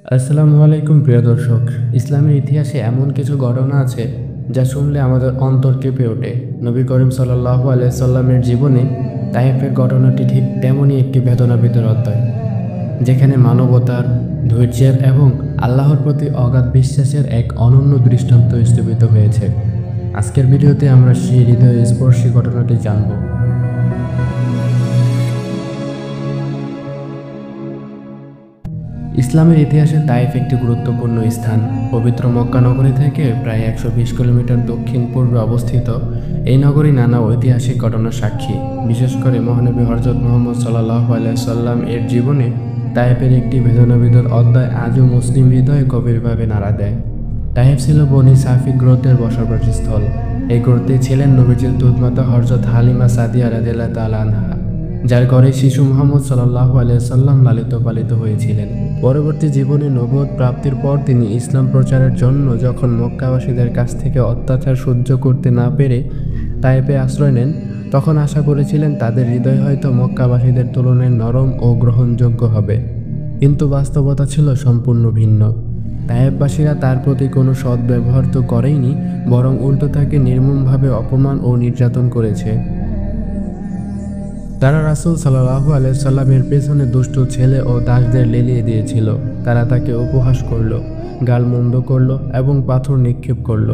আসসালামু আলাইকুম প্রিয় দর্শক। ইসলামের ইতিহাসে এমন কিছু ঘটনা আছে যা শুনলে আমাদের অন্তর কেঁপে ওঠে। নবী করিম সাল্লাল্লাহু আলাইহি সাল্লামের জীবনে তায়েফের ঘটনাটি ঠিক তেমনই একটি বেদনাবিধুর অধ্যায়, যেখানে মানবতার, ধৈর্যের এবং আল্লাহর প্রতি অগাধ বিশ্বাসের এক অনন্য দৃষ্টান্ত স্থাপিত হয়েছে। আজকের ভিডিওতে আমরা সেই হৃদয়স্পর্শী ঘটনাটি জানব। ইসলামের ইতিহাসে তাইফ একটি গুরুত্বপূর্ণ স্থান। পবিত্র মক্কা নগরী থেকে প্রায় 120 কিলোমিটার দক্ষিণ পূর্বে অবস্থিত এই নগরী নানা ঐতিহাসিক ঘটনার সাক্ষী। বিশেষ করে মহানবী হযরত মুহাম্মদ সাল্লাল্লাহু আলাইহি সাল্লাম এর জীবনে তাইফের একটি বেদনাবিধুর অধ্যায় আজও মুসলিম হৃদয়ে গভীরভাবে নাড়া দেয়। তাইফ ছিল বনি সাফি গোত্রের বসবাসস্থল। এই গোত্রে ছিলেন নবীজির দুধমাতা হযরত হালিমা সাদিয়া রাদিয়াল্লাহু তাআলা আনহা, যার ঘরে শিশু মুহাম্মদ সাল্লাল্লাহু আলাইহি সাল্লাম লালিত পালিত হয়েছিলেন। পরবর্তী জীবনে নবুয়ত প্রাপ্তির পর তিনি ইসলাম প্রচারের জন্য যখন মক্কাবাসীদের কাছ থেকে অত্যাচার সহ্য করতে না পেরে তায়েফে আশ্রয় নেন, তখন আশা করেছিলেন তাদের হৃদয় হয়তো মক্কাবাসীদের তুলনায় নরম ও গ্রহণযোগ্য হবে। কিন্তু বাস্তবতা ছিল সম্পূর্ণ ভিন্ন। তায়েফবাসীরা তার প্রতি কোনো সদ্ব্যবহার তো করেইনি, বরং উল্টো তাকে নির্মমভাবে অপমান ও নির্যাতন করেছে। তারা রাসূল সাল্লাল্লাহু আলাইহি সাল্লামের পেছনে দুষ্ট ছেলে ও দাসদের লেলিয়ে দিয়েছিল। তারা তাকে উপহাস করল, গালমন্দ করল এবং পাথর নিক্ষেপ করল।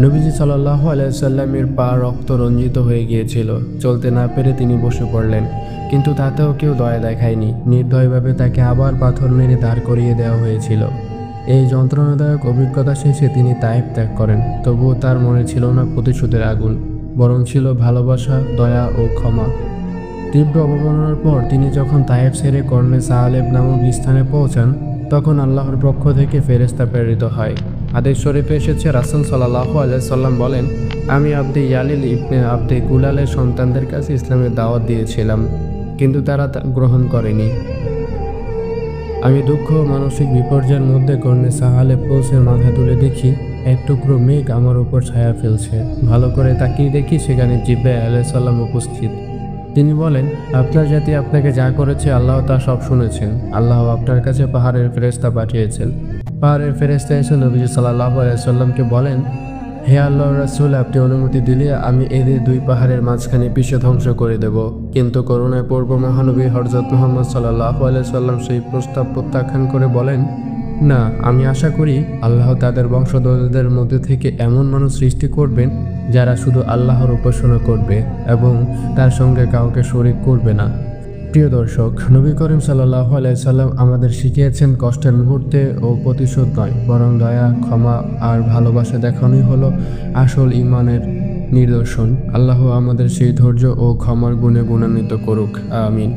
নবীজি সাল্লাল্লাহু আলাইহি সাল্লামের পা রক্ত রঞ্জিত হয়ে গিয়েছিল। চলতে না পেরে তিনি বসে পড়লেন, কিন্তু তাতেও কেউ দয়া দেখায়নি। নির্দয়ভাবে তাকে আবার পাথর মেরে দাঁড় করিয়ে দেওয়া হয়েছিল। এই যন্ত্রণাদায়ক অভিজ্ঞতা শেষে তিনি তায়েফ ত্যাগ করেন। তবুও তার মনে ছিল না প্রতিশোধের আগুন, বরং ছিল ভালোবাসা, দয়া ও ক্ষমা। তীব্র অবমাননার পর তিনি যখন তায়েফ ছেড়ে কর্নে সাআলেব নামক স্থানে পৌঁছান, তখন আল্লাহর পক্ষ থেকে ফেরেশতা প্রেরিত হয়। হাদিস শরীফে এসেছে, রাসূল সাল্লাল্লাহু আলাইহি সাল্লাম বলেন, আমি আব্দে ইয়ালিল ইবনে আব্দে কুলালের সন্তানদের কাছে ইসলামের দাওয়াত দিয়েছিলাম, কিন্তু তারা তা গ্রহণ করেনি। আমি দুঃখ ও মানসিক বিপর্যয়ের মধ্যে কর্নে সাআলেব পৌঁছে মাথা তুলে দেখি এক টুকরো মেঘ আমার উপর ছায়া ফেলছে। ভালো করে তাকিয়ে দেখি সেখানে জিবরাইল আলাইহিস সালাম উপস্থিত। তিনি বলেন, আপনার জাতি আপনাকে যা করেছে আল্লাহ তা সব শুনেছেন। আল্লাহ আপনার কাছে পাহাড়ের ফেরেশতা পাঠিয়েছেন। পাহাড়ের ফেরেশতা এসে নবীজি সাল্লাল্লাহু আলাইহি সাল্লামকে বলেন, হে আল্লাহর রাসূল, আপনি অনুমতি দিলে আমি এদের দুই পাহাড়ের মাঝখানে পিষে ধ্বংস করে দেব। কিন্তু করুণায় পূর্ব মহানবী হযরত মুহাম্মদ সাল্লাল্লাহু আলাইহি সাল্লাম সেই প্রস্তাব প্রত্যাখ্যান করে বলেন, না, আমি আশা করি আল্লাহ তাদের বংশধরদের মধ্যে থেকে এমন মানুষ সৃষ্টি করবেন যারা শুধু আল্লাহর উপাসনা করবে এবং তার সঙ্গে কাউকে শরীক করবে না। প্রিয় দর্শক, নবী করিম সাল্লাল্লাহু আলাইহি সাল্লাম আমাদের শিখিয়েছেন কষ্টের মুহূর্তে ও প্রতিশোধ নয়, বরং দয়া, ক্ষমা আর ভালোবাসা দেখানোই হলো আসল ঈমানের নিদর্শন। আল্লাহ আমাদের সেই ধৈর্য ও ক্ষমার গুণে গুণান্বিত করুক। আমিন।